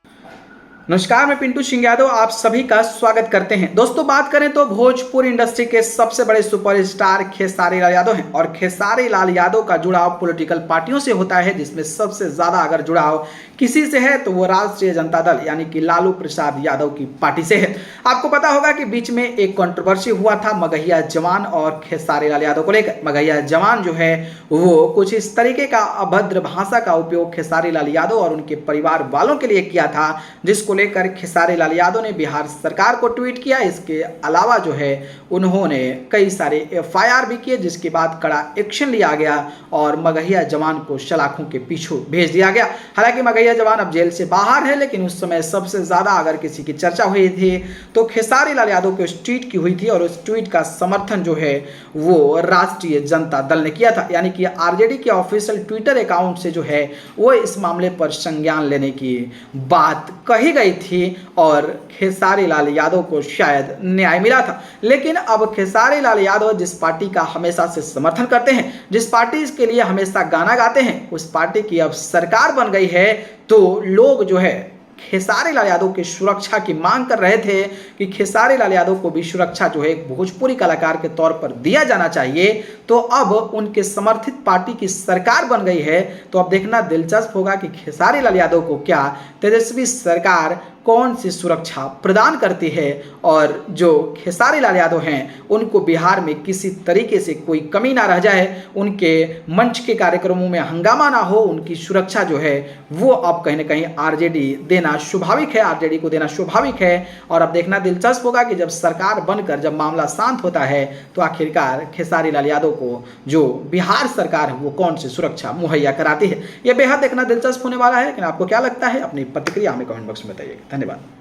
नमस्कार, मैं पिंटू सिंह यादव आप सभी का स्वागत करते हैं। दोस्तों, बात करें तो भोजपुरी इंडस्ट्री के सबसे बड़े सुपरस्टार खेसारी लाल यादव हैं और खेसारी लाल यादव का जुड़ाव पॉलिटिकल पार्टियों से होता है, जिसमें सबसे ज्यादा अगर जुड़ाव किसी से है तो वो राष्ट्रीय जनता दल यानी कि लालू प्रसाद यादव की पार्टी से है। आपको पता होगा कि बीच में एक कंट्रोवर्सी हुआ था मगहिया जवान और खेसारी लाल यादव को लेकर। मगहिया जवान जो है वो कुछ इस तरीके का अभद्र भाषा का उपयोग खेसारी लाल यादव और उनके परिवार वालों के लिए किया था, जिसको लेकर खेसारी लाल यादव ने बिहार सरकार को ट्वीट किया। इसके अलावा जो है उन्होंने कई सारे एफआईआर भी किए, जिसके बाद कड़ा एक्शन लिया गया और मगहिया जवान को सलाखों के पीछे भेज दिया गया। हालांकि मगहिया जवान अब जेल से बाहर है, लेकिन उस समय सबसे ज्यादा अगर किसी की चर्चा हुई थी तो खेसारी लाल यादव के उस ट्वीट की हुई थी, और उस ट्वीट का समर्थन जो है वो राष्ट्रीय जनता दल ने किया था। यानी कि आरजेडी के ऑफिशियल ट्विटर अकाउंट से जो है वो इस मामले पर संज्ञान लेने की बात कही गई थी और खेसारी लाल यादव को शायद न्याय मिला था। लेकिन अब खेसारी लाल यादव जिस पार्टी का हमेशा से समर्थन करते हैं, जिस पार्टी के लिए हमेशा गाना गाते हैं, उस पार्टी की अब सरकार बन गई है, तो लोग जो है खेसारी लाल यादव की सुरक्षा की मांग कर रहे थे कि खेसारी लाल यादव को भी सुरक्षा जो है एक भोजपुरी कलाकार के तौर पर दिया जाना चाहिए। तो अब उनके समर्थित पार्टी की सरकार बन गई है, तो अब देखना दिलचस्प होगा कि खेसारी लाल यादव को क्या तेजस्वी सरकार कौन सी सुरक्षा प्रदान करती है, और जो खेसारी लाल यादव हैं उनको बिहार में किसी तरीके से कोई कमी ना रह जाए, उनके मंच के कार्यक्रमों में हंगामा ना हो, उनकी सुरक्षा जो है वो अब कहीं ना कहीं आरजेडी देना स्वाभाविक है, आरजेडी को देना स्वाभाविक है। और अब देखना दिलचस्प होगा कि जब सरकार बनकर जब मामला शांत होता है तो आखिरकार खेसारी लाल यादव को जो बिहार सरकार है वो कौन सी सुरक्षा मुहैया कराती है। यह बेहद देखना दिलचस्प होने वाला है। लेकिन आपको क्या लगता है, अपनी प्रतिक्रिया हमें कमेंट बॉक्स में बताइए। धन्यवाद।